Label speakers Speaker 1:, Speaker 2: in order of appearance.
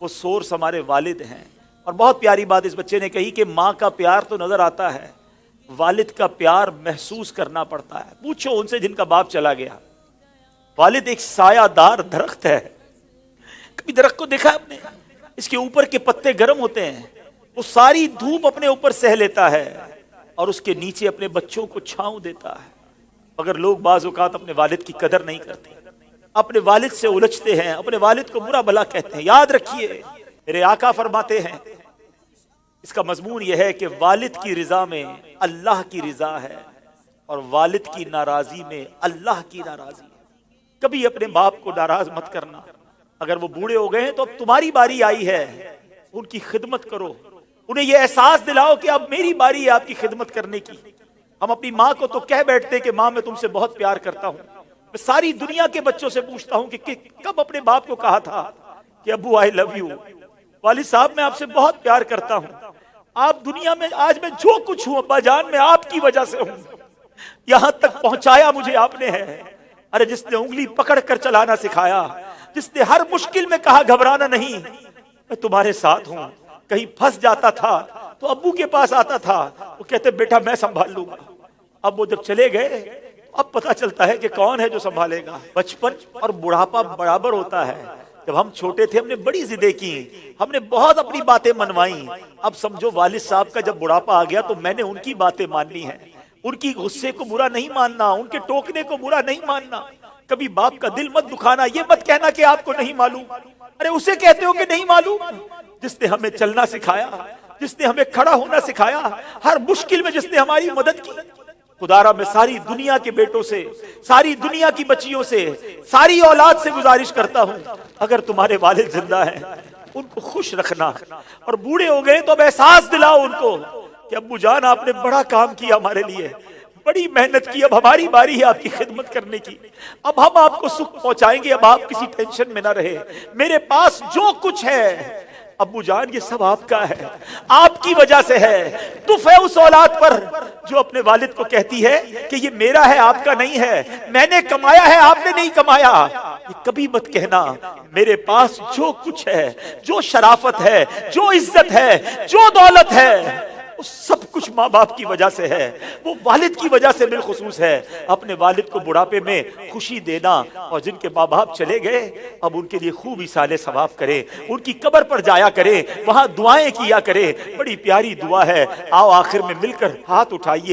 Speaker 1: وہ سورس ہمارے والد ہیں۔ اور بہت پیاری بات اس بچے نے کہی کہ ماں کا پیار تو نظر آتا ہے، والد کا پیار محسوس کرنا پڑتا ہے۔ پوچھو ان سے جن کا باپ چلا گیا۔ والد ایک سایہ دار درخت ہے، کبھی درخت کو دیکھا آپ نے؟ اس کے اوپر کے پتے گرم ہوتے ہیں، وہ ساری دھوپ اپنے اوپر سہ لیتا ہے اور اس کے نیچے اپنے بچوں کو چھاؤں دیتا ہے۔ مگر لوگ بعض اوقات اپنے والد کی قدر نہیں کرتے، اپنے والد سے الجھتے ہیں، اپنے والد کو برا بھلا کہتے ہیں۔ یاد رکھیے میرے آقا فرماتے ہیں، اس کا مضمون یہ ہے کہ والد کی رضا میں اللہ کی رضا ہے اور والد کی ناراضی میں اللہ کی ناراضی ہے۔ کبھی اپنے باپ کو ناراض مت کرنا۔ اگر وہ بوڑھے ہو گئے ہیں تو اب تمہاری باری آئی ہے، ان کی خدمت کرو، انہیں یہ احساس دلاؤ کہ اب میری باری ہے آپ کی خدمت کرنے کی۔ ہم اپنی ماں کو تو کہہ بیٹھتے کہ ماں میں تم سے بہت پیار کرتا ہوں۔ میں ساری دنیا کے بچوں سے پوچھتا ہوں کہ کب اپنے باپ کو کہا تھا کہ ابو آئی لو یو، والد صاحب میں آپ سے بہت پیار کرتا ہوں، آپ دنیا میں آج میں جو کچھ ہوں ابا جان میں آپ کی وجہ سے ہوں، یہاں تک پہنچایا مجھے آپ نے ہے۔ ارے جس نے انگلی پکڑ کر چلانا سکھایا، جس نے ہر مشکل میں کہا گھبرانا نہیں، میں تمہارے ساتھ ہوں۔ کہیں پھنس جاتا تھا تو ابو کے پاس آتا تھا، وہ کہتے بیٹا میں سنبھال لوں گا۔ اب وہ جب چلے گئے اب پتا چلتا ہے کہ کون ہے جو سنبھالے گا۔ بچپن اور بڑھاپا برابر ہوتا ہے۔ جب ہم چھوٹے تھے ہم نے بڑی ضدیں کی، ہم نے بہت اپنی باتیں منوائیں۔ اب سمجھو والد صاحب کا جب بڑھاپا آ گیا تو میں نے ان کی باتیں ماننی ہے، ان کی غصے کو برا نہیں ماننا، ان کے ٹوکنے کو برا نہیں ماننا۔ کبھی باپ کا دل مت دکھانا، یہ مت کہنا کہ آپ کو نہیں معلوم۔ ارے اسے کہتے ہو کہ نہیں معلوم، جس نے ہمیں چلنا سکھایا، جس نے ہمیں کھڑا ہونا سکھایا، ہر مشکل میں جس نے ہماری مدد کی۔ خدارا میں ساری دنیا کے بیٹوں سے، ساری دنیا کی بچیوں سے، ساری اولاد سے گزارش کرتا ہوں، اگر تمہارے والد زندہ ہیں ان کو خوش رکھنا، اور بوڑھے ہو گئے تو اب احساس دلاؤ ان کو کہ ابو جان آپ نے بڑا کام کیا ہمارے لیے، بڑی محنت کی، اب ہماری باری ہے آپ کی خدمت کرنے کی۔ اب ہم آپ کو سکھ پہنچائیں گے، اب آپ کسی ٹینشن میں نہ رہے۔ میرے پاس جو کچھ ہے ابو جان یہ سب آپ کا ہے، آپ کی وجہ سے ہے۔ دف ہے اس اولاد پر جو اپنے والد کو کہتی ہے کہ یہ میرا ہے آپ کا نہیں ہے، میں نے کمایا ہے آپ نے نہیں کمایا۔ یہ کبھی مت کہنا میرے پاس جو کچھ ہے، جو شرافت ہے، جو عزت ہے، جو دولت ہے، وہ سب کچھ ماں باپ کی وجہ سے ہے، وہ والد کی وجہ سے بالخصوص ہے۔ اپنے والد کو بڑھاپے میں خوشی دینا، اور جن کے ماں باپ چلے گئے اب ان کے لیے خوب ایصال ثواب کرے، ان کی قبر پر جایا کرے، وہاں دعائیں کیا کرے۔ بڑی پیاری دعا ہے، آؤ آخر میں مل کر ہاتھ اٹھائیے۔